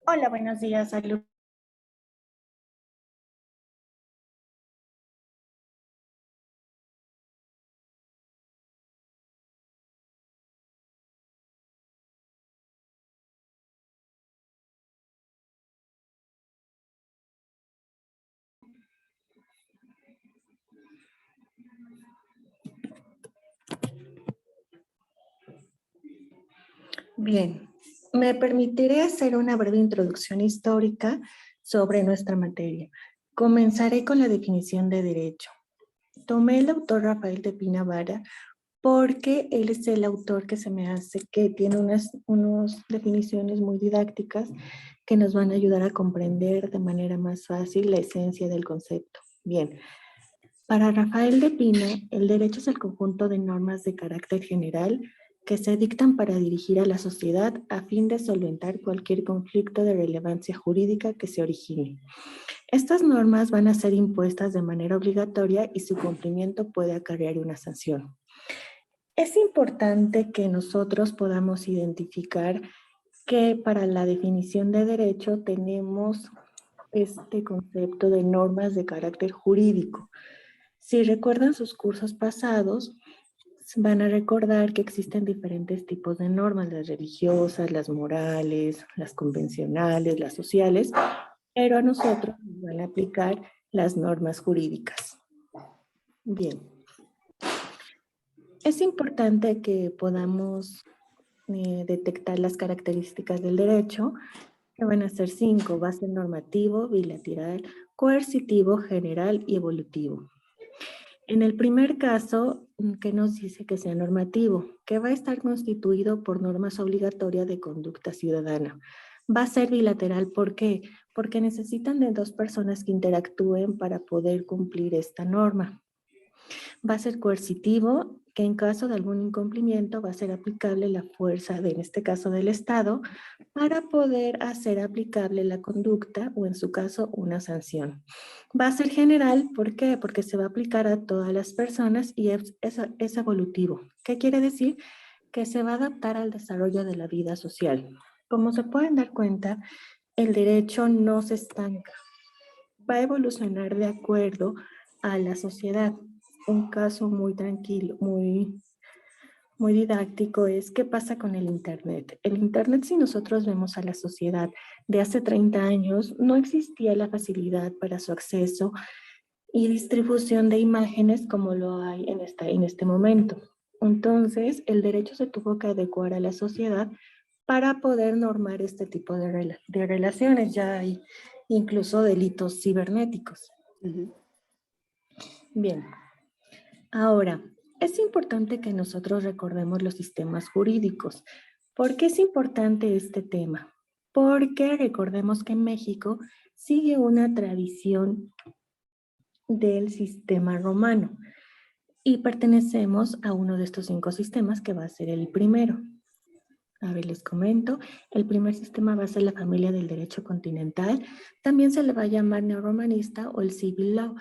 Hola, buenos días, salud. Bien, me permitiré hacer una breve introducción histórica sobre nuestra materia. Comenzaré con la definición de derecho. Tomé el autor Rafael de Pina Vara porque él es el autor que se me hace que tiene unas definiciones muy didácticas que nos van a ayudar a comprender de manera más fácil la esencia del concepto. Bien, para Rafael de Pina, el derecho es el conjunto de normas de carácter general que se dictan para dirigir a la sociedad a fin de solventar cualquier conflicto de relevancia jurídica que se origine. Estas normas van a ser impuestas de manera obligatoria y su cumplimiento puede acarrear una sanción. Es importante que nosotros podamos identificar que para la definición de derecho tenemos este concepto de normas de carácter jurídico. Si recuerdan sus cursos pasados, van a recordar que existen diferentes tipos de normas, las religiosas, las morales, las convencionales, las sociales, pero a nosotros nos van a aplicar las normas jurídicas. Bien. Es importante que podamos detectar las características del derecho, que van a ser 5: base normativo, bilateral, coercitivo, general y evolutivo. En el primer caso, ¿qué nos dice que sea normativo? Que va a estar constituido por normas obligatorias de conducta ciudadana. Va a ser bilateral, ¿por qué? Porque necesitan de dos personas que interactúen para poder cumplir esta norma. Va a ser coercitivo, que en caso de algún incumplimiento va a ser aplicable la fuerza, en este caso del Estado, para poder hacer aplicable la conducta o en su caso una sanción. Va a ser general, ¿por qué? Porque se va a aplicar a todas las personas y es evolutivo. ¿Qué quiere decir? Que se va a adaptar al desarrollo de la vida social. Como se pueden dar cuenta, el derecho no se estanca, va a evolucionar de acuerdo a la sociedad. Un caso muy tranquilo, muy didáctico es qué pasa con el Internet. El Internet, si nosotros vemos a la sociedad de hace 30 años, no existía la facilidad para su acceso y distribución de imágenes como lo hay en este momento. Entonces, el derecho se tuvo que adecuar a la sociedad para poder normar este tipo de relaciones. Ya hay incluso delitos cibernéticos. Bien, ahora, es importante que nosotros recordemos los sistemas jurídicos. ¿Por qué es importante este tema? Porque recordemos que México sigue una tradición del sistema romano y pertenecemos a uno de estos 5 sistemas que va a ser el primero. A ver, les comento, el primer sistema va a ser la familia del derecho continental, también se le va a llamar neorromanista o el civil law.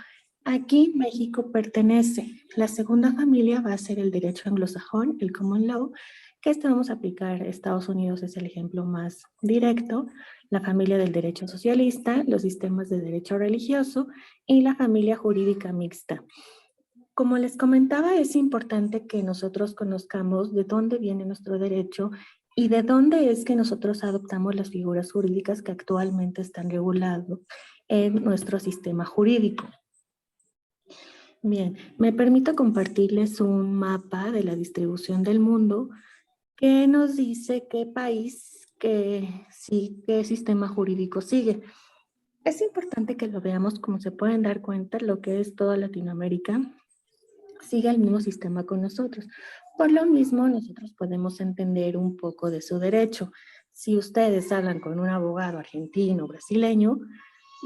Aquí México pertenece. La segunda familia va a ser el derecho anglosajón, el common law, que este vamos a aplicar. Estados Unidos es el ejemplo más directo. La familia del derecho socialista, los sistemas de derecho religioso y la familia jurídica mixta. Como les comentaba, es importante que nosotros conozcamos de dónde viene nuestro derecho y de dónde es que nosotros adoptamos las figuras jurídicas que actualmente están reguladas en nuestro sistema jurídico. Bien, me permito compartirles un mapa de la distribución del mundo que nos dice qué país, qué sistema jurídico sigue. Es importante que lo veamos, como se pueden dar cuenta, lo que es toda Latinoamérica sigue el mismo sistema con nosotros. Por lo mismo, nosotros podemos entender un poco de su derecho. Si ustedes hablan con un abogado argentino o brasileño,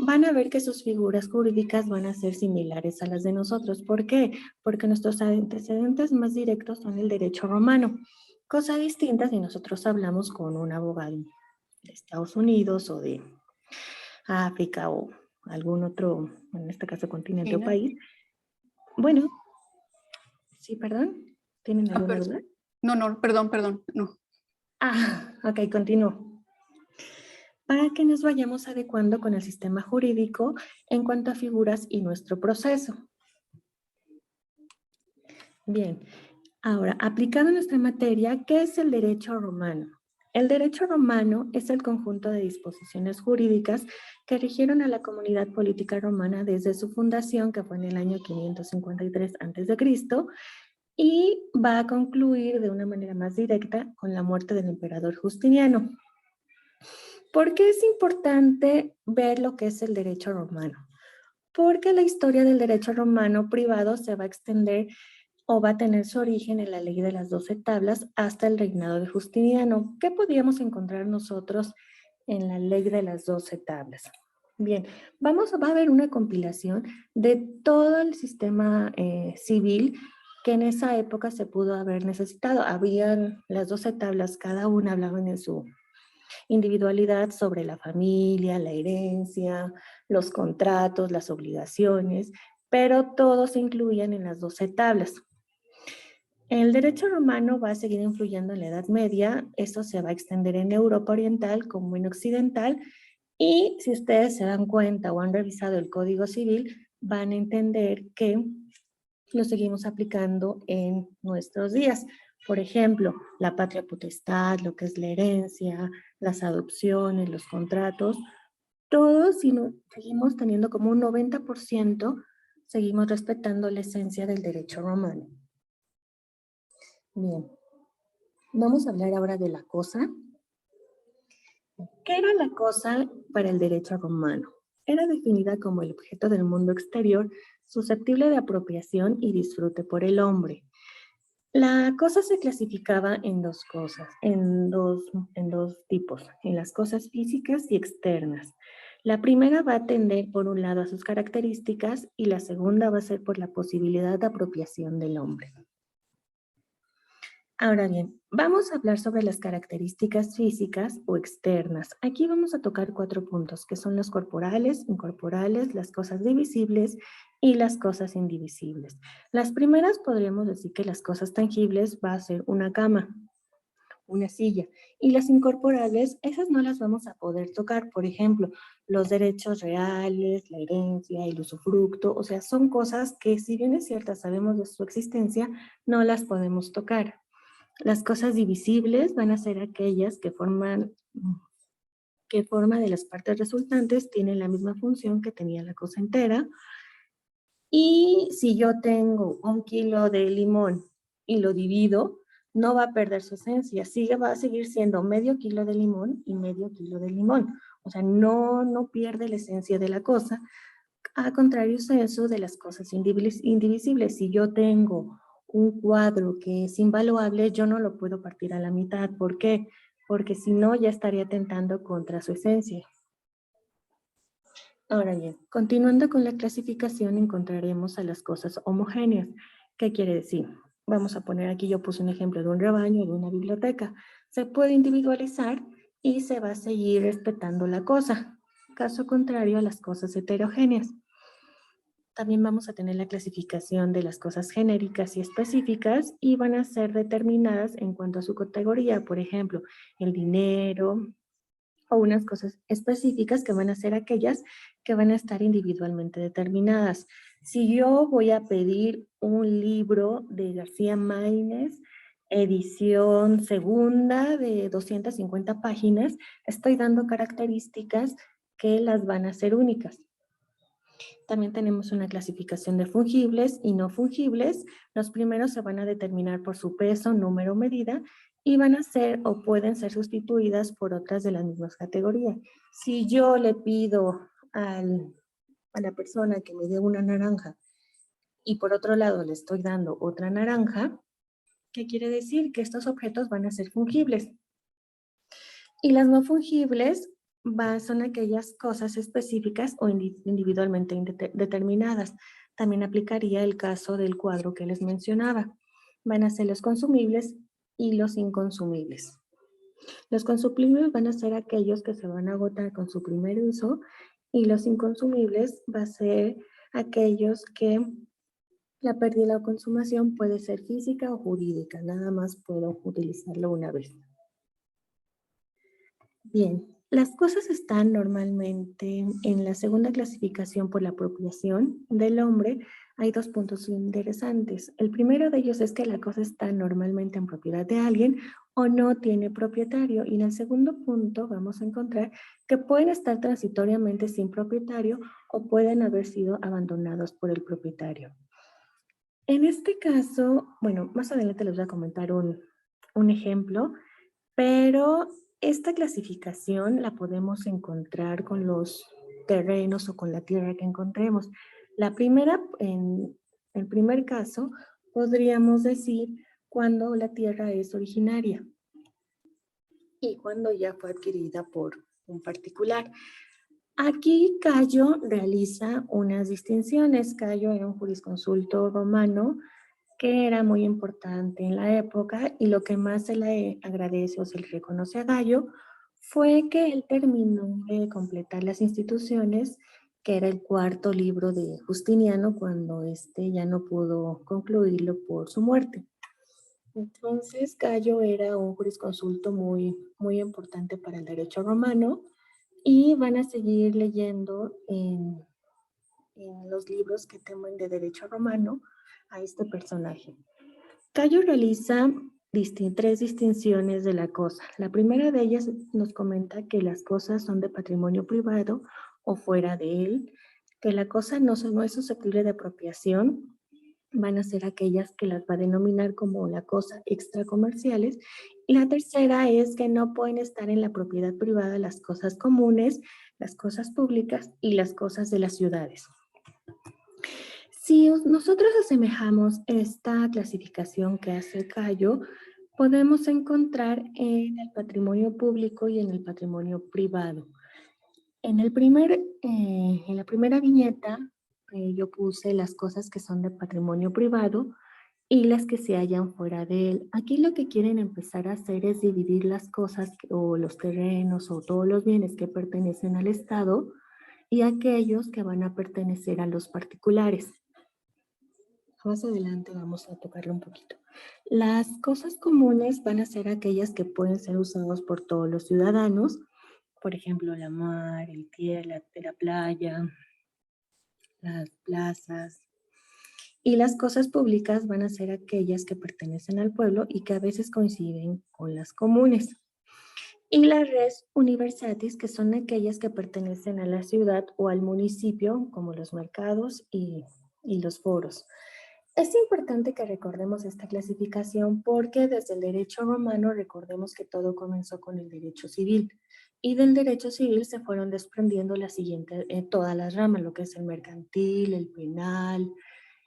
van a ver que sus figuras jurídicas van a ser similares a las de nosotros. ¿Por qué? Porque nuestros antecedentes más directos son el derecho romano. Cosa distinta si nosotros hablamos con un abogado de Estados Unidos o de África o algún otro, en este caso continente o país. Bueno, sí, perdón. ¿Tienen alguna duda? No, perdón, no. Ok, continúo. para que nos vayamos adecuando con el sistema jurídico en cuanto a figuras y nuestro proceso. Bien, ahora, aplicado en nuestra materia, ¿qué es el derecho romano? El derecho romano es el conjunto de disposiciones jurídicas que rigieron a la comunidad política romana desde su fundación, que fue en el año 553 a.C., y va a concluir de una manera más directa con la muerte del emperador Justiniano. ¿Por qué es importante ver lo que es el derecho romano? Porque la historia del derecho romano privado se va a extender o va a tener su origen en la ley de las 12 tablas hasta el reinado de Justiniano. ¿Qué podíamos encontrar nosotros en la ley de las 12 tablas? Bien, va a haber una compilación de todo el sistema civil que en esa época se pudo haber necesitado. Habían las 12 tablas, cada una hablaban en su individualidad sobre la familia, la herencia, los contratos, las obligaciones, pero todos se incluían en las 12 tablas. El derecho romano va a seguir influyendo en la Edad Media, esto se va a extender en Europa Oriental como en Occidental, y si ustedes se dan cuenta o han revisado el Código Civil, van a entender que lo seguimos aplicando en nuestros días. Por ejemplo, la patria potestad, lo que es la herencia, las adopciones, los contratos, todos seguimos teniendo como un 90%, seguimos respetando la esencia del derecho romano. Bien, vamos a hablar ahora de la cosa. ¿Qué era la cosa para el derecho romano? Era definida como el objeto del mundo exterior susceptible de apropiación y disfrute por el hombre. La cosa se clasificaba en dos cosas, en dos tipos, en las cosas físicas y externas. La primera va a atender por un lado a sus características y la segunda va a ser por la posibilidad de apropiación del hombre. Ahora bien, vamos a hablar sobre las características físicas o externas. Aquí vamos a tocar 4 puntos, que son los corporales, incorporales, las cosas divisibles y las cosas indivisibles. Las primeras podríamos decir que las cosas tangibles va a ser una cama, una silla, y las incorporales, esas no las vamos a poder tocar. Por ejemplo, los derechos reales, la herencia, el usufructo, o sea, son cosas que si bien es cierta, sabemos de su existencia, no las podemos tocar. Las cosas divisibles van a ser aquellas que forma de las partes resultantes tienen la misma función que tenía la cosa entera. Y si yo tengo 1 kilo de limón y lo divido, no va a perder su esencia, va a seguir siendo medio kilo de limón y medio kilo de limón. O sea, no pierde la esencia de la cosa, a contrario eso de las cosas indivisibles. Si yo tengo un cuadro que es invaluable, yo no lo puedo partir a la mitad. ¿Por qué? Porque si no, ya estaría atentando contra su esencia. Ahora bien, continuando con la clasificación, encontraremos a las cosas homogéneas. ¿Qué quiere decir? Vamos a poner aquí, yo puse un ejemplo de un rebaño, de una biblioteca. Se puede individualizar y se va a seguir respetando la cosa. Caso contrario a las cosas heterogéneas. También vamos a tener la clasificación de las cosas genéricas y específicas y van a ser determinadas en cuanto a su categoría. Por ejemplo, el dinero o unas cosas específicas que van a ser aquellas que van a estar individualmente determinadas. Si yo voy a pedir un libro de García Márquez, edición segunda de 250 páginas, estoy dando características que las van a ser únicas. También tenemos una clasificación de fungibles y no fungibles. Los primeros se van a determinar por su peso, número, medida y van a ser o pueden ser sustituidas por otras de las mismas categorías. Si yo le pido a la persona que me dé una naranja y por otro lado le estoy dando otra naranja, ¿qué quiere decir? Que estos objetos van a ser fungibles. Y las no fungibles son aquellas cosas específicas o individualmente determinadas. También aplicaría el caso del cuadro que les mencionaba. Van a ser los consumibles y los inconsumibles. Los consumibles van a ser aquellos que se van a agotar con su primer uso y los inconsumibles va a ser aquellos que la pérdida o consumación puede ser física o jurídica. Nada más puedo utilizarlo una vez. Bien, Las cosas están normalmente en la segunda clasificación por la apropiación del hombre. Hay dos puntos interesantes. El primero de ellos es que la cosa está normalmente en propiedad de alguien o no tiene propietario. Y en el segundo punto vamos a encontrar que pueden estar transitoriamente sin propietario o pueden haber sido abandonados por el propietario. En este caso, bueno, más adelante les voy a comentar un ejemplo, pero esta clasificación la podemos encontrar con los terrenos o con la tierra que encontremos. La primera, en el primer caso, podríamos decir cuando la tierra es originaria y cuando ya fue adquirida por un particular. Aquí Cayo realiza unas distinciones. Cayo era un jurisconsulto romano que era muy importante en la época, y lo que más se le agradece o se le reconoce a Gallo fue que él terminó de completar las instituciones, que era el cuarto libro de Justiniano, cuando este ya no pudo concluirlo por su muerte. Entonces, Gallo era un jurisconsulto muy importante para el derecho romano, y van a seguir leyendo en los libros que temen de derecho romano a este personaje. Cayo realiza tres distinciones de la cosa. La primera de ellas nos comenta que las cosas son de patrimonio privado o fuera de él, que la cosa no es susceptible de apropiación, van a ser aquellas que las va a denominar como la cosa extracomerciales. Y la tercera es que no pueden estar en la propiedad privada las cosas comunes, las cosas públicas y las cosas de las ciudades. Si nosotros asemejamos esta clasificación que hace Cayo, podemos encontrar en el patrimonio público y en el patrimonio privado. En la primera viñeta, yo puse las cosas que son de patrimonio privado y las que se hallan fuera de él. Aquí lo que quieren empezar a hacer es dividir las cosas o los terrenos o todos los bienes que pertenecen al Estado y aquellos que van a pertenecer a los particulares. Más adelante vamos a tocarlo un poquito. Las cosas comunes van a ser aquellas que pueden ser usadas por todos los ciudadanos, por ejemplo, la mar, el tierra, la playa, las plazas. Y las cosas públicas van a ser aquellas que pertenecen al pueblo y que a veces coinciden con las comunes. Y las res universatis, que son aquellas que pertenecen a la ciudad o al municipio, como los mercados y los foros. Es importante que recordemos esta clasificación porque desde el derecho romano recordemos que todo comenzó con el derecho civil, y del derecho civil se fueron desprendiendo todas las ramas, lo que es el mercantil, el penal,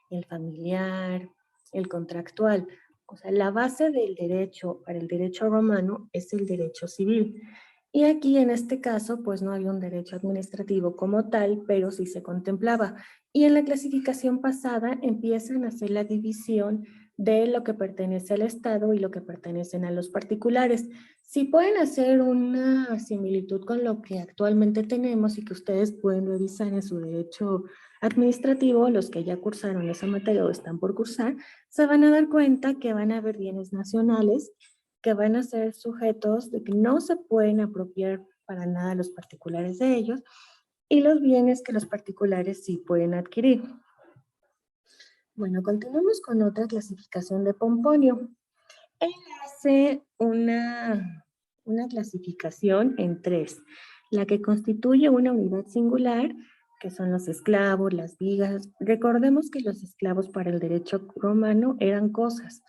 el familiar, el contractual. O sea, la base del derecho para el derecho romano es el derecho civil. Y aquí en este caso, pues no había un derecho administrativo como tal, pero sí se contemplaba. Y en la clasificación pasada empiezan a hacer la división de lo que pertenece al Estado y lo que pertenecen a los particulares. Si pueden hacer una similitud con lo que actualmente tenemos y que ustedes pueden revisar en su derecho administrativo, los que ya cursaron esa materia o están por cursar, se van a dar cuenta que van a haber bienes nacionales que van a ser sujetos de que no se pueden apropiar para nada los particulares de ellos, y los bienes que los particulares sí pueden adquirir. Bueno, continuamos con otra clasificación de Pomponio. Él hace una clasificación en tres: la que constituye una unidad singular, que son los esclavos, las vigas. Recordemos que los esclavos para el derecho romano eran cosas.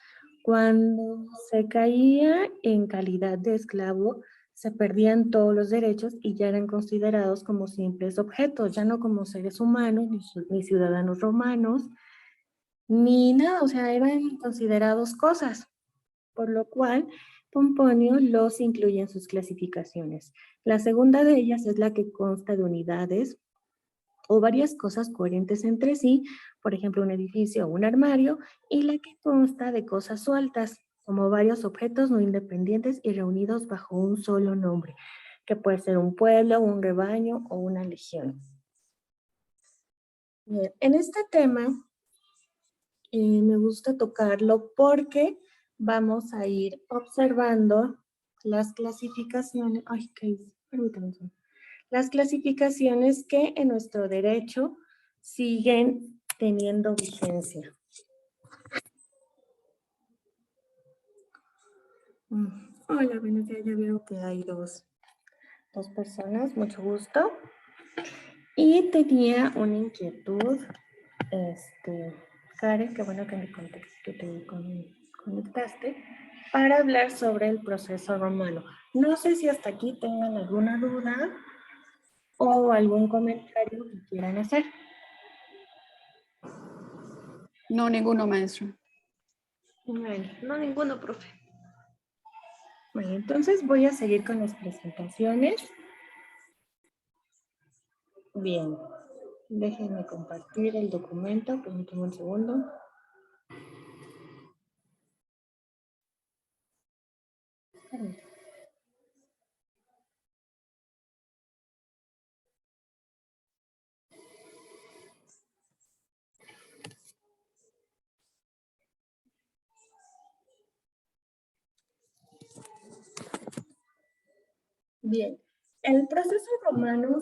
Cuando se caía en calidad de esclavo, se perdían todos los derechos y ya eran considerados como simples objetos, ya no como seres humanos, ni ciudadanos romanos, ni nada, o sea, eran considerados cosas, por lo cual Pomponio los incluye en sus clasificaciones. La segunda de ellas es la que consta de unidades o varias cosas coherentes entre sí, por ejemplo, un edificio o un armario, y la que consta de cosas sueltas, como varios objetos no independientes y reunidos bajo un solo nombre, que puede ser un pueblo, un rebaño o una legión. Bien, en este tema me gusta tocarlo porque vamos a ir observando las clasificaciones. Ay, ¿qué hice? permítame un segundo. Las clasificaciones que en nuestro derecho siguen teniendo vigencia. Hola, buenos días. Ya veo que hay dos personas, mucho gusto. Y tenía una inquietud, Karen, qué bueno que te conectaste, para hablar sobre el proceso romano. No sé si hasta aquí tengan alguna duda o algún comentario que quieran hacer. No, ninguno, maestro. Bueno, no ninguno, profe. Bueno, entonces voy a seguir con las presentaciones. Bien, déjenme compartir el documento, permítanme un segundo. Bien, el proceso romano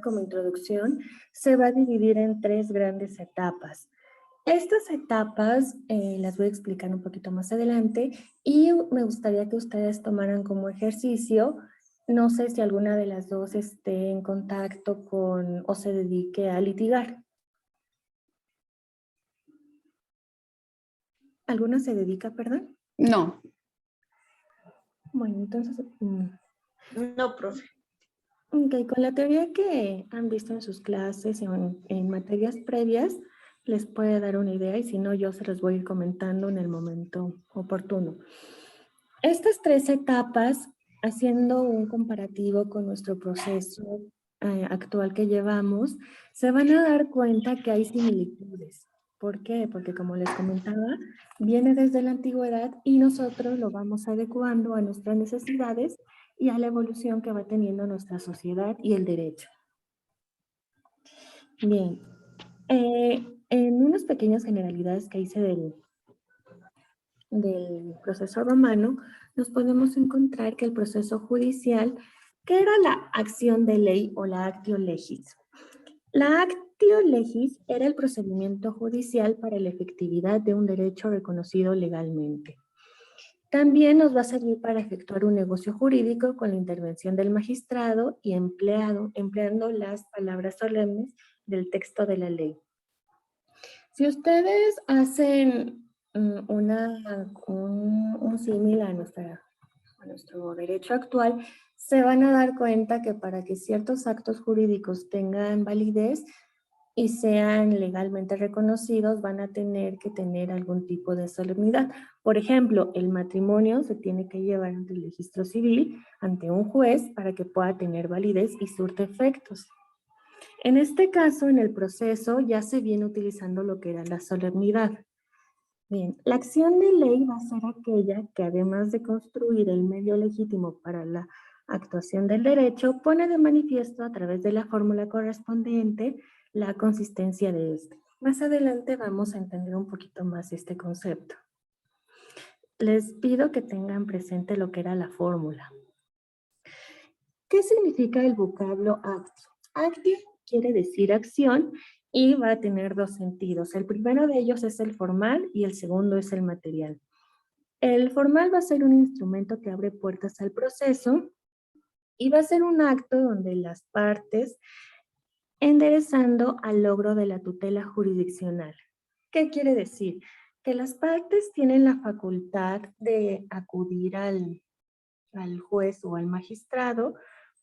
como introducción, se va a dividir en 3 grandes etapas. Estas etapas las voy a explicar un poquito más adelante y me gustaría que ustedes tomaran como ejercicio, no sé si alguna de las dos esté en contacto con o se dedique a litigar. ¿Alguna se dedica, perdón? No. Bueno, entonces... No, profe. Ok, con la teoría que han visto en sus clases y en materias previas, les puede dar una idea y si no, yo se los voy a ir comentando en el momento oportuno. Estas 3 etapas, haciendo un comparativo con nuestro proceso actual que llevamos, se van a dar cuenta que hay similitudes. ¿Por qué? Porque como les comentaba, viene desde la antigüedad y nosotros lo vamos adecuando a nuestras necesidades y a la evolución que va teniendo nuestra sociedad y el derecho. Bien, en unas pequeñas generalidades que hice del proceso romano, nos podemos encontrar que el proceso judicial, que era la acción de ley o la actio legis. La actio legis era el procedimiento judicial para la efectividad de un derecho reconocido legalmente. También nos va a servir para efectuar un negocio jurídico con la intervención del magistrado y empleando las palabras solemnes del texto de la ley. Si ustedes hacen un símil a nuestro derecho actual, se van a dar cuenta que para que ciertos actos jurídicos tengan validez y sean legalmente reconocidos, van a tener que tener algún tipo de solemnidad. Por ejemplo, el matrimonio se tiene que llevar ante el registro civil, ante un juez, para que pueda tener validez y surte efectos. En este caso, en el proceso, ya se viene utilizando lo que era la solemnidad. Bien, la acción de ley va a ser aquella que además de construir el medio legítimo para la actuación del derecho, pone de manifiesto a través de la fórmula correspondiente la consistencia de este. Más adelante vamos a entender un poquito más este concepto. Les pido que tengan presente lo que era la fórmula. ¿Qué significa el vocablo actio? Actio quiere decir acción y va a tener 2 sentidos. El primero de ellos es el formal y el segundo es el material. El formal va a ser un instrumento que abre puertas al proceso y va a ser un acto donde las partes enderezando al logro de la tutela jurisdiccional. ¿Qué quiere decir? Que las partes tienen la facultad de acudir al juez o al magistrado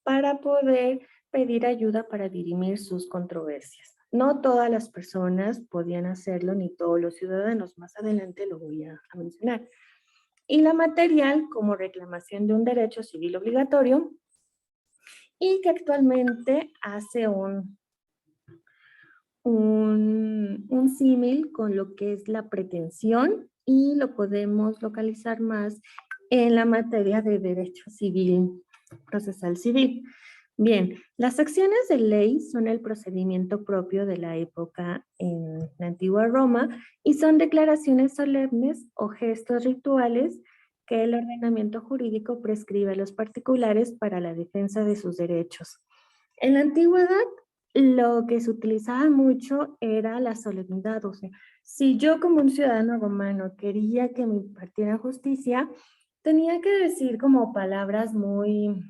para poder pedir ayuda para dirimir sus controversias. No todas las personas podían hacerlo, ni todos los ciudadanos. Más adelante lo voy a mencionar. Y la material como reclamación de un derecho civil obligatorio y que actualmente hace un símil con lo que es la pretensión y lo podemos localizar más en la materia de derecho civil, procesal civil. Bien, las acciones de ley son el procedimiento propio de la época en la antigua Roma y son declaraciones solemnes o gestos rituales que el ordenamiento jurídico prescribe a los particulares para la defensa de sus derechos. En la antigüedad, lo que se utilizaba mucho era la solemnidad, o sea, si yo como un ciudadano romano quería que me impartieran justicia, tenía que decir como palabras muy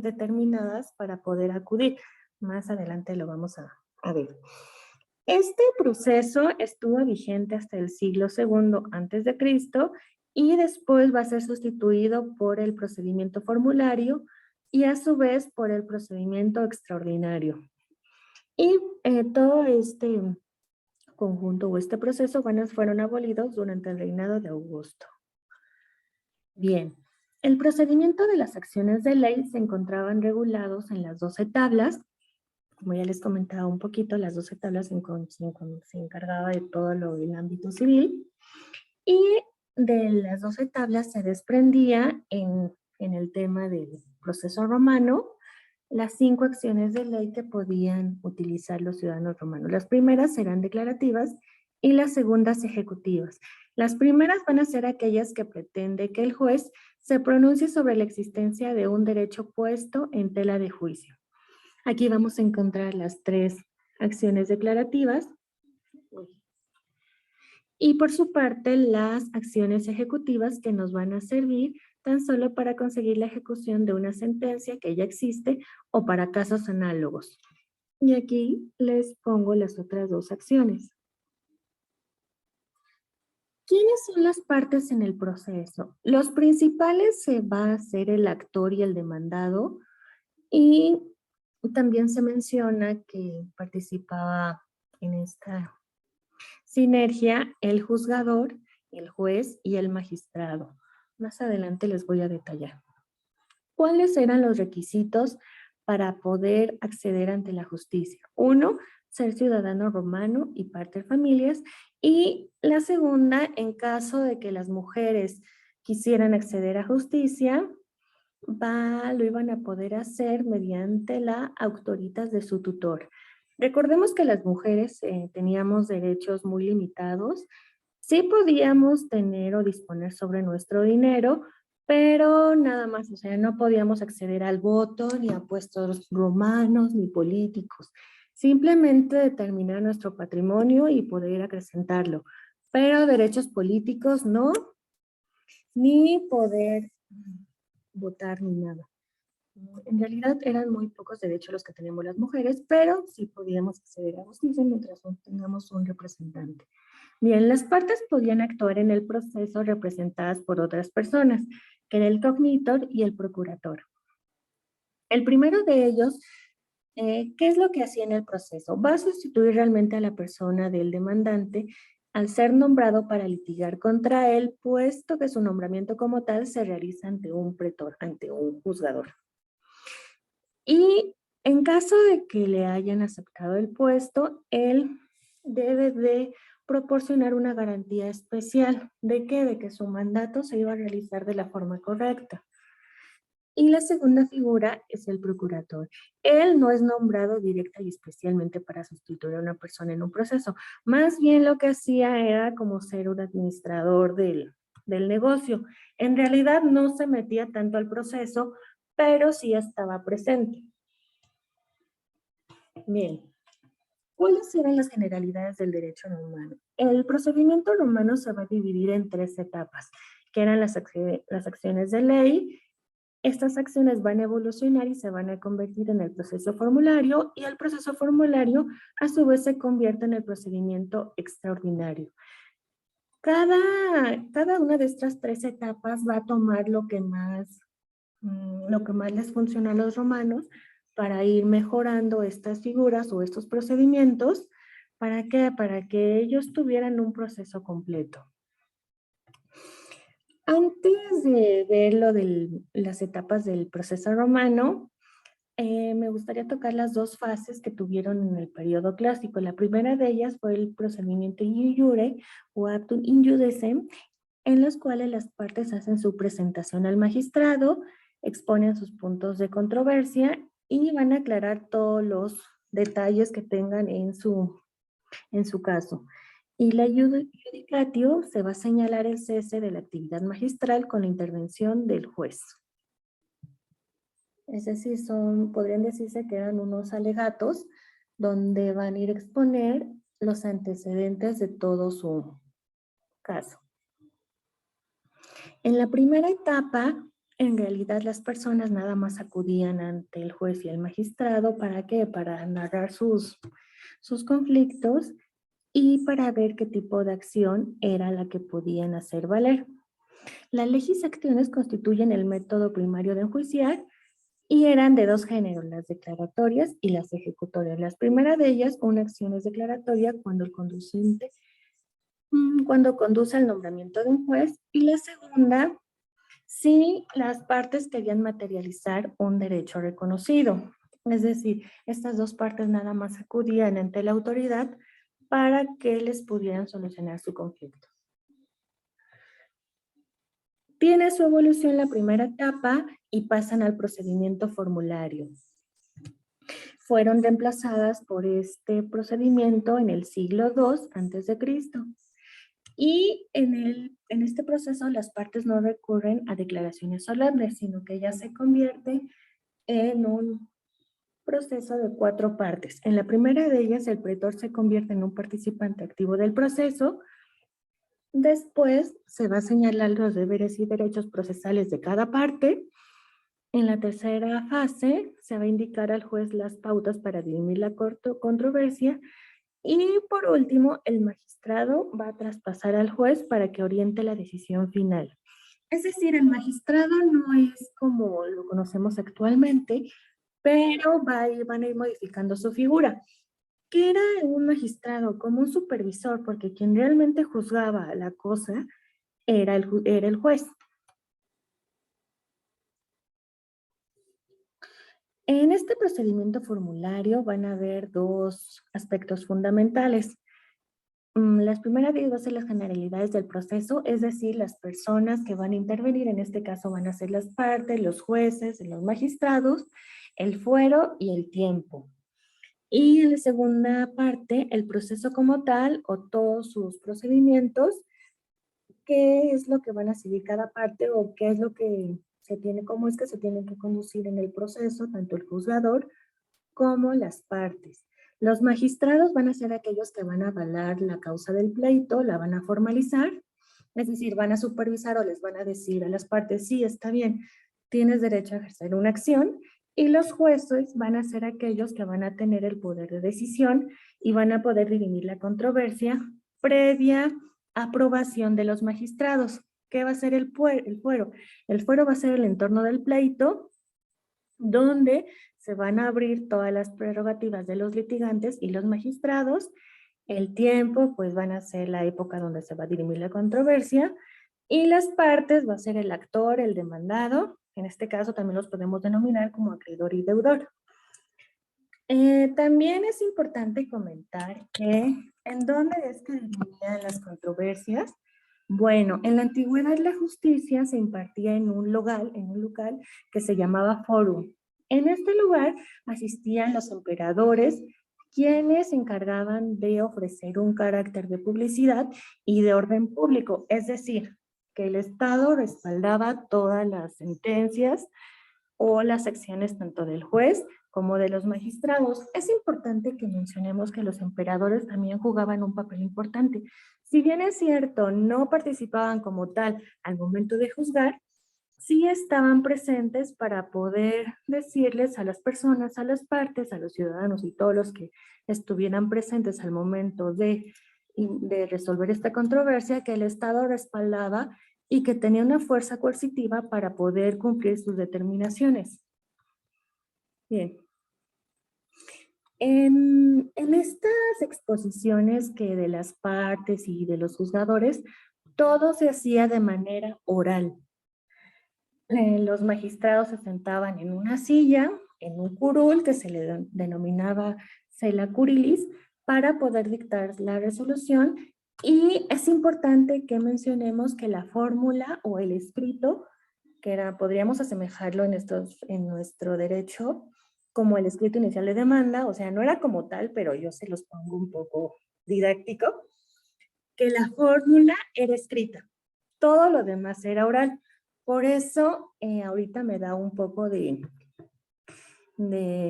determinadas para poder acudir. Más adelante lo vamos a ver. Este proceso estuvo vigente hasta el siglo II antes de Cristo y después va a ser sustituido por el procedimiento formulario y a su vez por el procedimiento extraordinario. Y todo este conjunto o este proceso fueron abolidos durante el reinado de Augusto. Bien, el procedimiento de las acciones de ley se encontraban regulados en las 12 tablas. Como ya les comentaba un poquito, las 12 tablas se encargaba de todo el ámbito civil. Y de las 12 tablas se desprendía en el tema del proceso romano las 5 acciones de ley que podían utilizar los ciudadanos romanos. Las primeras serán declarativas y las segundas ejecutivas. Las primeras van a ser aquellas que pretende que el juez se pronuncie sobre la existencia de un derecho puesto en tela de juicio. Aquí vamos a encontrar las 3 acciones declarativas y por su parte las acciones ejecutivas que nos van a servir tan solo para conseguir la ejecución de una sentencia que ya existe o para casos análogos. Y aquí les pongo las otras 2 acciones. ¿Quiénes son las partes en el proceso? Los principales se va a ser el actor y el demandado, y también se menciona que participaba en esta sinergia el juzgador, el juez y el magistrado. Más adelante les voy a detallar. ¿Cuáles eran los requisitos para poder acceder ante la justicia? 1, ser ciudadano romano y pater familias. Y la segunda, en caso de que las mujeres quisieran acceder a justicia, lo iban a poder hacer mediante la autoritas de su tutor. Recordemos que las mujeres teníamos derechos muy limitados. Sí podíamos tener o disponer sobre nuestro dinero, pero nada más, o sea, no podíamos acceder al voto, ni a puestos romanos, ni políticos. Simplemente determinar nuestro patrimonio y poder acrecentarlo. Pero derechos políticos no, ni poder votar ni nada. En realidad eran muy pocos derechos los que teníamos las mujeres, pero sí podíamos acceder a justicia mientras tengamos un representante. Bien, las partes podían actuar en el proceso representadas por otras personas, que era el cognitor y el procurator. El primero de ellos, ¿qué es lo que hacía en el proceso? Va a sustituir realmente a la persona del demandante al ser nombrado para litigar contra él, puesto que su nombramiento como tal se realiza ante un pretor, ante un juzgador. Y en caso de que le hayan aceptado el puesto, él debe de proporcionar una garantía especial. ¿De qué? De que su mandato se iba a realizar de la forma correcta. Y la segunda figura es el procurador. Él no es nombrado directa y especialmente para sustituir a una persona en un proceso. Más bien lo que hacía era como ser un administrador del negocio. En realidad no se metía tanto al proceso, pero sí estaba presente. Bien, ¿cuáles eran las generalidades del derecho romano? El procedimiento romano se va a dividir en 3 etapas, que eran las acciones de ley. Estas acciones van a evolucionar y se van a convertir en el proceso formulario, y el proceso formulario a su vez se convierte en el procedimiento extraordinario. Cada una de estas 3 etapas va a tomar lo que más les funciona a los romanos para ir mejorando estas figuras o estos procedimientos. ¿Para qué? Para que ellos tuvieran un proceso completo. Antes de ver las etapas del proceso romano, me gustaría tocar las 2 fases que tuvieron en el periodo clásico. La primera de ellas fue el procedimiento in iure o actum in iudecem, en los cuales las partes hacen su presentación al magistrado, exponen sus puntos de controversia y van a aclarar todos los detalles que tengan en su caso. Y la judicatio se va a señalar el cese de la actividad magistral con la intervención del juez. Es decir, podrían decirse que eran unos alegatos donde van a ir a exponer los antecedentes de todo su caso. En la primera etapa, en realidad las personas nada más acudían ante el juez y el magistrado. ¿Para qué? Para narrar sus conflictos y para ver qué tipo de acción era la que podían hacer valer. Las legisacciones constituyen el método primario de enjuiciar y eran de dos géneros, las declaratorias y las ejecutorias. La primera de ellas, una acción es declaratoria cuando cuando conduce al nombramiento de un juez, y la segunda, si las partes querían materializar un derecho reconocido. Es decir, estas dos partes nada más acudían ante la autoridad para que les pudieran solucionar su conflicto. Tiene su evolución la primera etapa y pasan al procedimiento formulario. Fueron reemplazadas por este procedimiento en el siglo II a.C. Y en este proceso las partes no recurren a declaraciones solemnes, sino que ya se convierte en un proceso de 4 partes. En la primera de ellas, el pretor se convierte en un participante activo del proceso. Después se va a señalar los deberes y derechos procesales de cada parte. En la tercera fase se va a indicar al juez las pautas para dirimir la controversia. Y por último, el magistrado va a traspasar al juez para que oriente la decisión final. Es decir, el magistrado no es como lo conocemos actualmente, pero van a ir modificando su figura. ¿Qué era un magistrado? Como un supervisor, porque quien realmente juzgaba la cosa era el juez. En este procedimiento formulario van a haber 2 aspectos fundamentales. Las primeras va a ser las generalidades del proceso, es decir, las personas que van a intervenir, en este caso van a ser las partes, los jueces, los magistrados, el fuero y el tiempo. Y en la segunda parte, el proceso como tal o todos sus procedimientos, qué es lo que van a seguir cada parte o qué es lo que cómo es que se tiene que conducir en el proceso, tanto el juzgador como las partes. Los magistrados van a ser aquellos que van a avalar la causa del pleito, la van a formalizar, es decir, van a supervisar o les van a decir a las partes, sí, está bien, tienes derecho a ejercer una acción, y los jueces van a ser aquellos que van a tener el poder de decisión y van a poder dirimir la controversia previa aprobación de los magistrados. ¿Qué va a ser el fuero? El fuero va a ser el entorno del pleito, donde se van a abrir todas las prerrogativas de los litigantes y los magistrados. El tiempo, pues van a ser la época donde se va a dirimir la controversia, y las partes va a ser el actor, el demandado. En este caso también los podemos denominar como acreedor y deudor. También es importante comentar que ¿en dónde es que dirimían las controversias? Bueno, en la antigüedad la justicia se impartía en un local que se llamaba forum. En este lugar asistían los emperadores, quienes se encargaban de ofrecer un carácter de publicidad y de orden público, es decir, que el Estado respaldaba todas las sentencias o las acciones tanto del juez como de los magistrados. Es importante que mencionemos que los emperadores también jugaban un papel importante. Si bien es cierto, no participaban como tal al momento de juzgar, sí estaban presentes para poder decirles a las personas, a las partes, a los ciudadanos y todos los que estuvieran presentes al momento de resolver esta controversia, que el Estado respaldaba y que tenía una fuerza coercitiva para poder cumplir sus determinaciones. Bien. En estas exposiciones que de las partes y de los juzgadores, todo se hacía de manera oral. Los magistrados se sentaban en una silla, en un curul que se le denominaba cela curilis, para poder dictar la resolución. Y es importante que mencionemos que la fórmula o el escrito, podríamos asemejarlo en nuestro derecho como el escrito inicial de demanda, o sea, no era como tal, pero yo se los pongo un poco didáctico. que la fórmula era escrita. Todo lo demás era oral. Por eso ahorita me da un poco de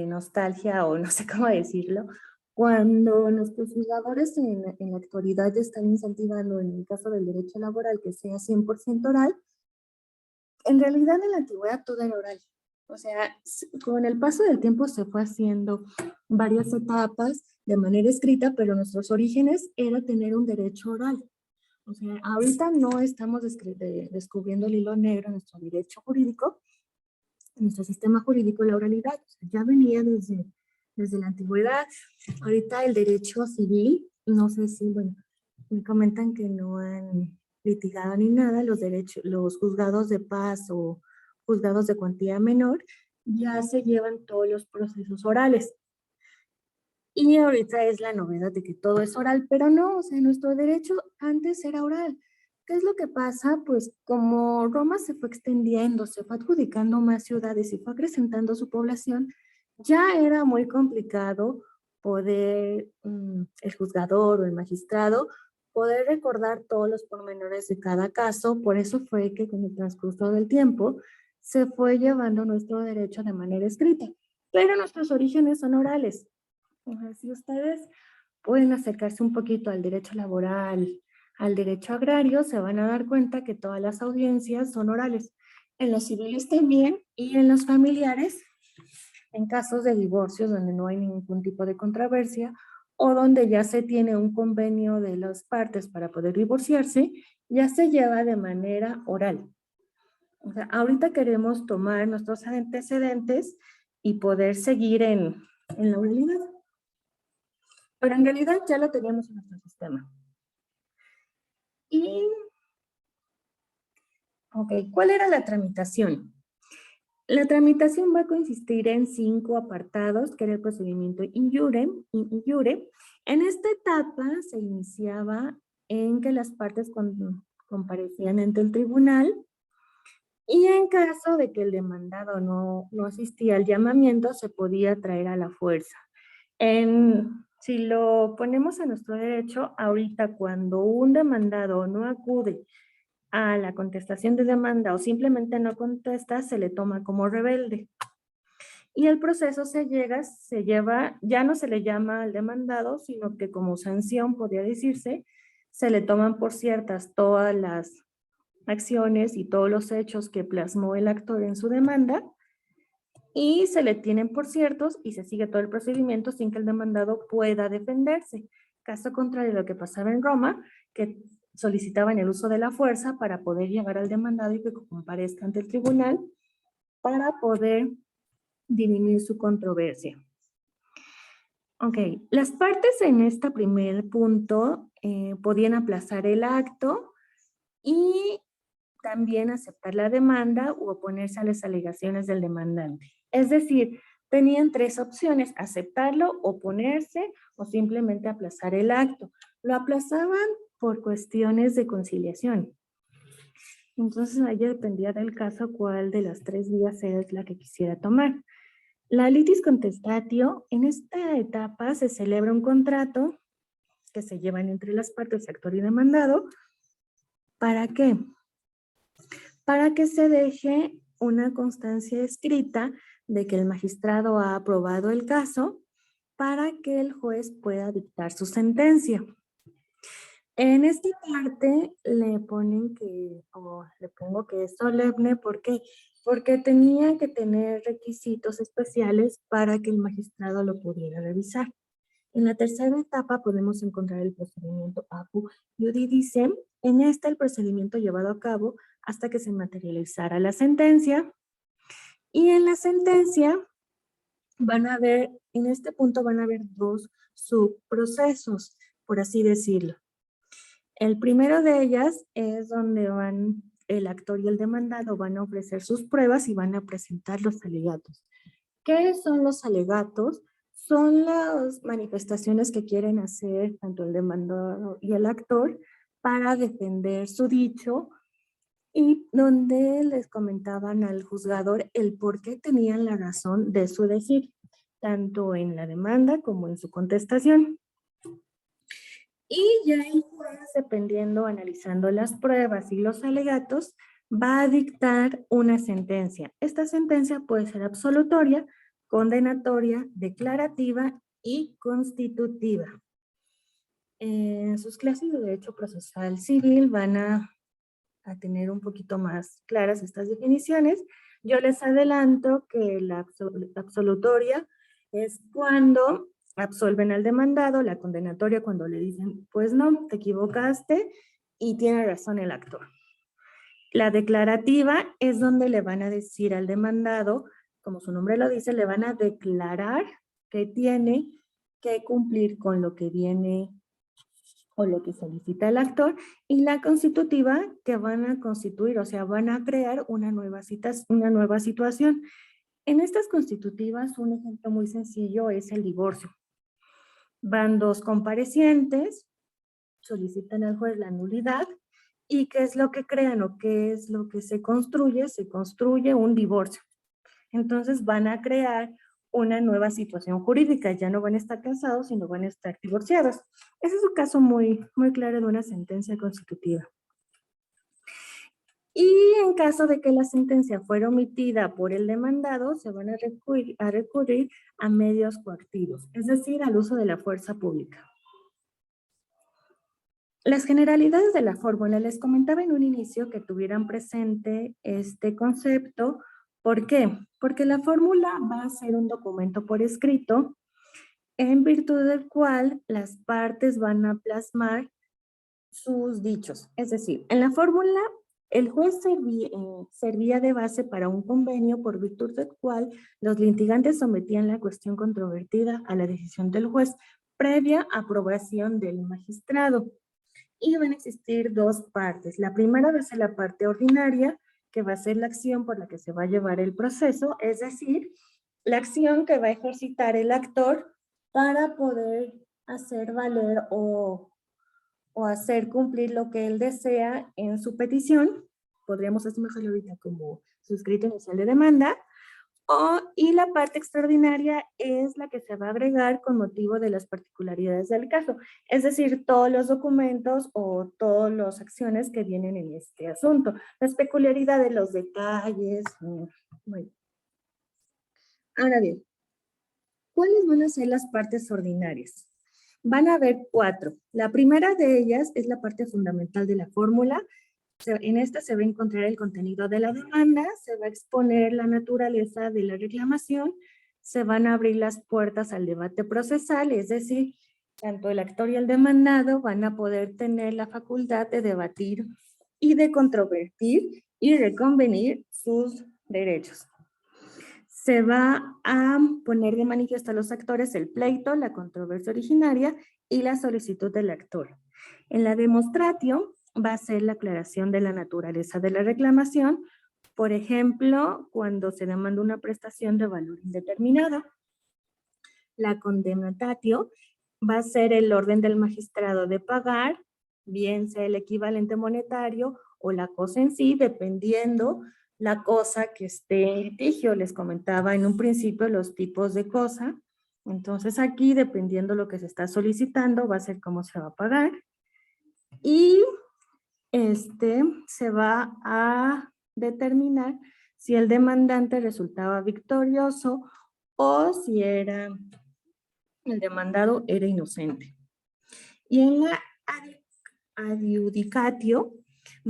nostalgia, o no sé cómo decirlo, cuando nuestros juzgadores en la actualidad están incentivando, en el caso del derecho laboral, que sea 100% oral. En realidad en la antigüedad todo era oral. O sea, con el paso del tiempo se fue haciendo varias etapas de manera escrita, pero nuestros orígenes era tener un derecho oral. O sea, ahorita no estamos descubriendo el hilo negro en nuestro derecho jurídico, en nuestro sistema jurídico, la oralidad. O sea, ya venía desde la antigüedad. Ahorita el derecho civil, no sé si, bueno, me comentan que no han litigado ni nada, los juzgados de paz o juzgados de cuantía menor ya se llevan todos los procesos orales. Y ahorita es la novedad de que todo es oral, pero no, o sea, nuestro derecho antes era oral. ¿Qué es lo que pasa? Pues como Roma se fue extendiendo, se fue adjudicando más ciudades y fue acrecentando su población, ya era muy complicado poder, el juzgador o el magistrado, poder recordar todos los pormenores de cada caso. Por eso fue que con el transcurso del tiempo se fue llevando nuestro derecho de manera escrita. Pero nuestros orígenes son orales. O sea, si ustedes pueden acercarse un poquito al derecho laboral, al derecho agrario, se van a dar cuenta que todas las audiencias son orales. En los civiles también y en los familiares, en casos de divorcios donde no hay ningún tipo de controversia o donde ya se tiene un convenio de las partes para poder divorciarse, ya se lleva de manera oral. O sea, ahorita queremos tomar nuestros antecedentes y poder seguir en la oralidad. Pero en realidad ya lo teníamos en nuestro sistema. Y, ok, ¿cuál era la tramitación? La tramitación va a consistir en 5 apartados, que era el procedimiento in iure. En esta etapa se iniciaba en que las partes comparecían ante el tribunal y en caso de que el demandado no asistía al llamamiento, se podía traer a la fuerza. Si lo ponemos a nuestro derecho, ahorita cuando un demandado no acude a la contestación de demanda o simplemente no contesta, se le toma como rebelde. Y el proceso se lleva, ya no se le llama al demandado, sino que como sanción, podría decirse, se le toman por ciertas todas las acciones y todos los hechos que plasmó el actor en su demanda, y se le tienen por ciertos y se sigue todo el procedimiento sin que el demandado pueda defenderse. Caso contrario a lo que pasaba en Roma, que solicitaban el uso de la fuerza para poder llevar al demandado y que comparezca ante el tribunal para poder dirimir su controversia. Ok, las partes en este primer punto podían aplazar el acto y también aceptar la demanda u oponerse a las alegaciones del demandante. Es decir, tenían 3 opciones: aceptarlo, oponerse o simplemente aplazar el acto. Lo aplazaban por cuestiones de conciliación. Entonces, ahí dependía del caso cuál de las 3 vías es la que quisiera tomar. La litis contestatio, en esta etapa se celebra un contrato que se llevan entre las partes, actor y demandado. ¿Para qué? Para que se deje una constancia escrita de que el magistrado ha aprobado el caso para que el juez pueda dictar su sentencia. En esta parte le ponen le pongo que es solemne. ¿Por qué? Porque tenía que tener requisitos especiales para que el magistrado lo pudiera revisar. En la tercera etapa podemos encontrar el procedimiento apu iudice. En este el procedimiento llevado a cabo hasta que se materializara la sentencia. Y en la sentencia en este punto van a haber 2 subprocesos, por así decirlo. El primero de ellas es donde el actor y el demandado van a ofrecer sus pruebas y van a presentar los alegatos. ¿Qué son los alegatos? Son las manifestaciones que quieren hacer tanto el demandado y el actor para defender su dicho, y donde les comentaban al juzgador el por qué tenían la razón de su decir, tanto en la demanda como en su contestación. Y ya el juez, dependiendo, analizando las pruebas y los alegatos, va a dictar una sentencia. Esta sentencia puede ser absolutoria, condenatoria, declarativa y constitutiva. En sus clases de Derecho Procesal Civil van a tener un poquito más claras estas definiciones. Yo les adelanto que la absolutoria es cuando absolven al demandado, la condenatoria cuando le dicen, pues no, te equivocaste y tiene razón el actor. La declarativa es donde le van a decir al demandado, como su nombre lo dice, le van a declarar que tiene que cumplir con lo que viene o lo que solicita el actor, y la constitutiva que van a constituir, o sea, van a crear una nueva situación. En estas constitutivas, un ejemplo muy sencillo es el divorcio. Van dos comparecientes, solicitan al juez la nulidad, y ¿qué es lo que crean o qué es lo que se construye? Se construye un divorcio. Entonces van a crear una nueva situación jurídica, ya no van a estar casados, sino van a estar divorciados. Ese es un caso muy, muy claro de una sentencia constitutiva. Y en caso de que la sentencia fuera omitida por el demandado, se van a recurrir a medios coactivos, es decir, al uso de la fuerza pública. Las generalidades de la fórmula, les comentaba en un inicio que tuvieran presente este concepto. ¿Por qué? Porque la fórmula va a ser un documento por escrito en virtud del cual las partes van a plasmar sus dichos. Es decir, en la fórmula el juez servía de base para un convenio por virtud del cual los litigantes sometían la cuestión controvertida a la decisión del juez previa aprobación del magistrado. Y van a existir dos partes. La primera va a ser la parte ordinaria, que va a ser la acción por la que se va a llevar el proceso, es decir, la acción que va a ejercitar el actor para poder hacer valer o hacer cumplir lo que él desea en su petición. Podríamos asemejarlo ahorita como su escrito inicial de demanda. Y la parte extraordinaria es la que se va a agregar con motivo de las particularidades del caso, es decir, todos los documentos o todas las acciones que vienen en este asunto, las peculiaridades, los detalles. Bueno. Ahora bien, ¿cuáles van a ser las partes ordinarias? Van a haber 4. La primera de ellas es la parte fundamental de la fórmula. En esta se va a encontrar el contenido de la demanda, se va a exponer la naturaleza de la reclamación, se van a abrir las puertas al debate procesal, es decir, tanto el actor y el demandado van a poder tener la facultad de debatir y de controvertir y reconvenir sus derechos. Se va a poner de manifiesto a los actores el pleito, la controversia originaria y la solicitud del actor. En la demonstratio va a ser la aclaración de la naturaleza de la reclamación, por ejemplo, cuando se demanda una prestación de valor indeterminado. La condemnatatio va a ser el orden del magistrado de pagar, bien sea el equivalente monetario o la cosa en sí, dependiendo la cosa que esté en litigio. Les comentaba en un principio los tipos de cosa. Entonces aquí, dependiendo lo que se está solicitando, va a ser cómo se va a pagar. Y se va a determinar si el demandante resultaba victorioso o si el demandado era inocente. Y en la adjudicatio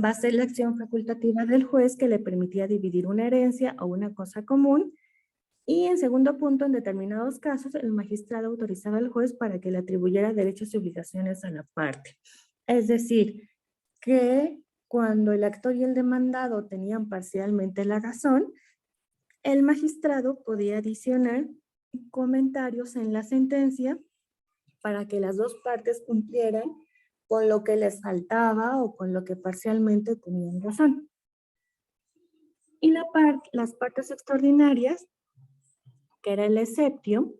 va a ser la acción facultativa del juez que le permitía dividir una herencia o una cosa común. Y en segundo punto, en determinados casos, el magistrado autorizaba al juez para que le atribuyera derechos y obligaciones a la parte. Es decir, que cuando el actor y el demandado tenían parcialmente la razón, el magistrado podía adicionar comentarios en la sentencia para que las dos partes cumplieran con lo que les faltaba o con lo que parcialmente tenían razón. Y las partes extraordinarias, que era el exceptio,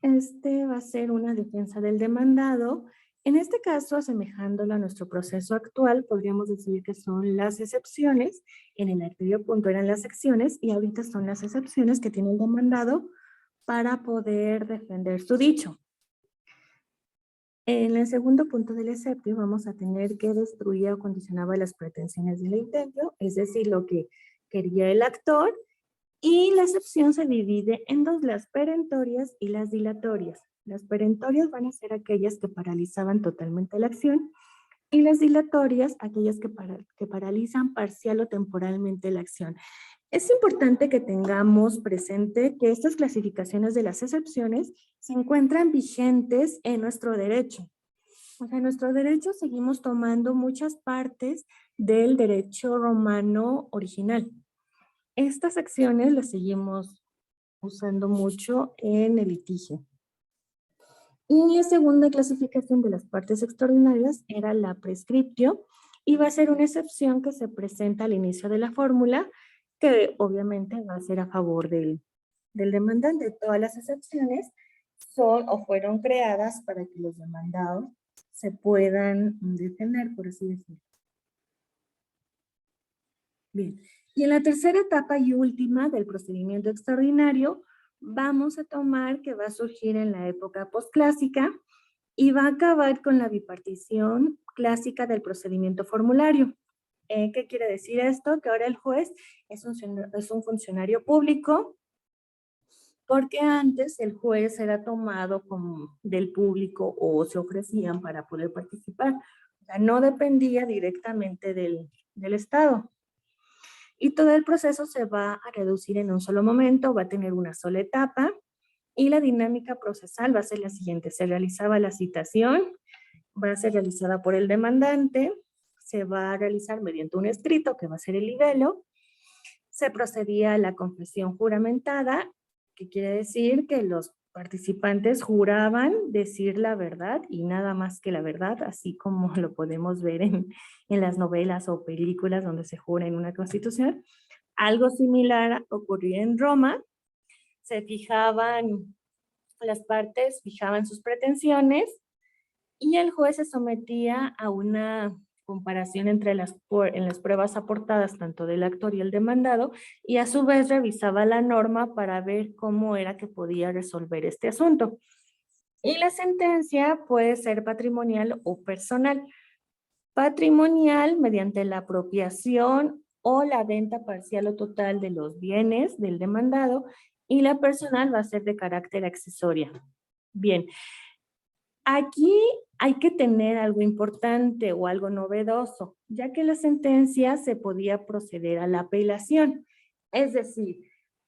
va a ser una defensa del demandado. En este caso, asemejándolo a nuestro proceso actual, podríamos decir que son las excepciones. En el anterior punto eran las secciones y ahorita son las excepciones que tiene el demandado para poder defender su dicho. En el segundo punto del exceptio vamos a tener que destruía o condicionaba las pretensiones del intento, es decir, lo que quería el actor, y la excepción se divide en dos, las perentorias y las dilatorias. Las perentorias van a ser aquellas que paralizaban totalmente la acción, y las dilatorias, aquellas que paralizan parcial o temporalmente la acción. Es importante que tengamos presente que estas clasificaciones de las excepciones se encuentran vigentes en nuestro derecho. O sea, en nuestro derecho seguimos tomando muchas partes del derecho romano original. Estas acciones las seguimos usando mucho en el litigio. Y la segunda clasificación de las partes extraordinarias era la prescriptio, y va a ser una excepción que se presenta al inicio de la fórmula, que obviamente va a ser a favor del demandante. Todas las excepciones son o fueron creadas para que los demandados se puedan defender, por así decirlo. Bien, y en la tercera etapa y última del procedimiento extraordinario, vamos a tomar que va a surgir en la época posclásica y va a acabar con la bipartición clásica del procedimiento formulario. ¿Qué quiere decir esto? Que ahora el juez es un funcionario público, porque antes el juez era tomado como del público o se ofrecían para poder participar. O sea, no dependía directamente del Estado. Y todo el proceso se va a reducir en un solo momento, va a tener una sola etapa, y la dinámica procesal va a ser la siguiente. Se realizaba la citación, va a ser realizada por el demandante, se va a realizar mediante un escrito que va a ser el libelo, se procedía a la confesión juramentada, que quiere decir que los participantes juraban decir la verdad y nada más que la verdad, así como lo podemos ver en las novelas o películas donde se jura en una constitución. Algo similar ocurría en Roma. Se fijaban, las partes fijaban sus pretensiones y el juez se sometía a una comparación entre las pruebas aportadas tanto del actor y el demandado, y a su vez revisaba la norma para ver cómo era que podía resolver este asunto. Y la sentencia puede ser patrimonial o personal. Patrimonial mediante la apropiación o la venta parcial o total de los bienes del demandado, y la personal va a ser de carácter accesoria. Bien, aquí hay que tener algo importante o algo novedoso, ya que la sentencia se podía proceder a la apelación. Es decir,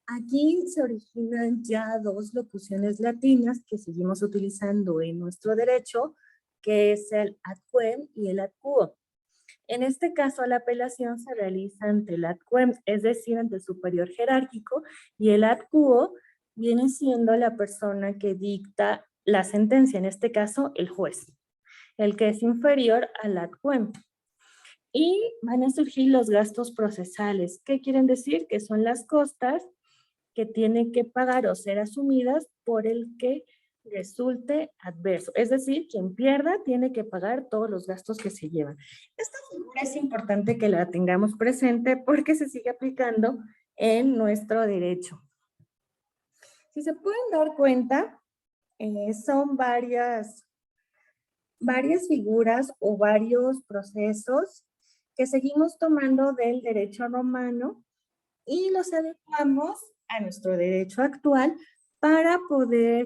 aquí se originan ya dos locuciones latinas que seguimos utilizando en nuestro derecho, que es el ad quem y el ad quo. En este caso, la apelación se realiza ante el ad quem, es decir, ante el superior jerárquico, y el ad quo viene siendo la persona que dicta la sentencia, en este caso, el juez, el que es inferior al ad quem. Y van a surgir los gastos procesales. ¿Qué quieren decir? Que son las costas que tienen que pagar o ser asumidas por el que resulte adverso. Es decir, quien pierda tiene que pagar todos los gastos que se llevan. Esta figura es importante que la tengamos presente porque se sigue aplicando en nuestro derecho. Si se pueden dar cuenta, son varias figuras o varios procesos que seguimos tomando del derecho romano y los adecuamos a nuestro derecho actual para poder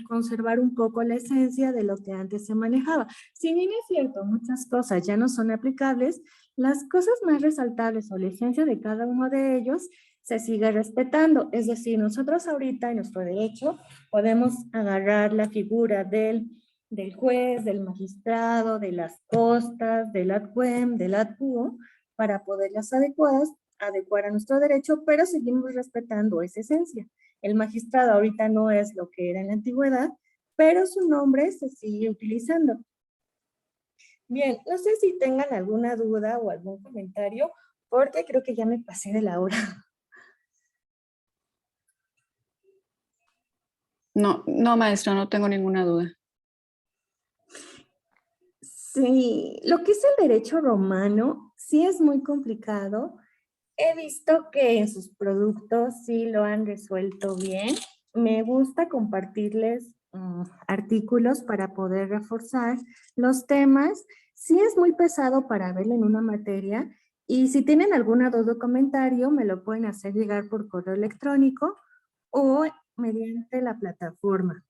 conservar un poco la esencia de lo que antes se manejaba. Si bien es cierto, muchas cosas ya no son aplicables, las cosas más resaltables o la esencia de cada uno de ellos se sigue respetando. Es decir, nosotros ahorita en nuestro derecho podemos agarrar la figura del juez, del magistrado, de las costas, del ad quem, del ad quo, para poderlas adecuar a nuestro derecho, pero seguimos respetando esa esencia. El magistrado ahorita no es lo que era en la antigüedad, pero su nombre se sigue utilizando. Bien, no sé si tengan alguna duda o algún comentario, porque creo que ya me pasé de la hora. No, maestra, no tengo ninguna duda. Sí, lo que es el derecho romano sí es muy complicado. He visto que en sus productos sí lo han resuelto bien. Me gusta compartirles artículos para poder reforzar los temas. Sí es muy pesado para verlo en una materia y si tienen alguna duda o comentario me lo pueden hacer llegar por correo electrónico o mediante la plataforma.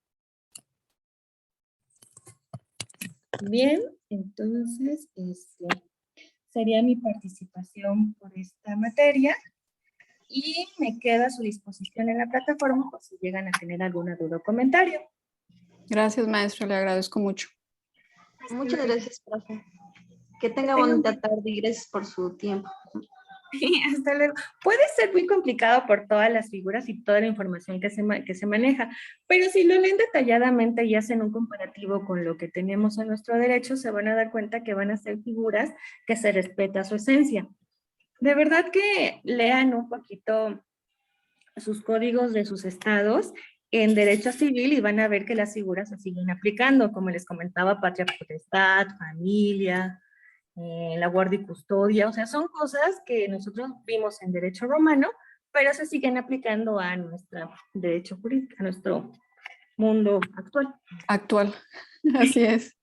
Bien, entonces sería mi participación por esta materia y me queda a su disposición en la plataforma por si llegan a tener alguna duda o comentario. Gracias, maestra, le agradezco mucho. Muchas gracias, profe. Que tenga bonita tarde y gracias por su tiempo. Hasta luego. Puede ser muy complicado por todas las figuras y toda la información que se maneja, pero si lo leen detalladamente y hacen un comparativo con lo que tenemos en nuestro derecho, se van a dar cuenta que van a ser figuras que se respeta su esencia. De verdad que lean un poquito sus códigos de sus estados en derecho civil y van a ver que las figuras se siguen aplicando, como les comentaba, patria potestad, familia, la guardia y custodia, o sea, son cosas que nosotros vimos en derecho romano, pero se siguen aplicando a nuestro derecho jurídico, a nuestro mundo actual. Actual, así es.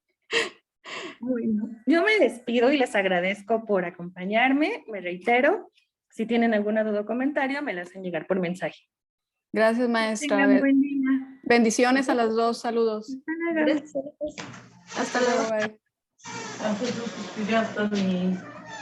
Bueno, yo me despido y les agradezco por acompañarme, me reitero, si tienen alguna duda o comentario, me la hacen llegar por mensaje. Gracias, maestra. Tengan buen día. Bendiciones a las dos, saludos. Gracias. Hasta luego, bye. Ya está mi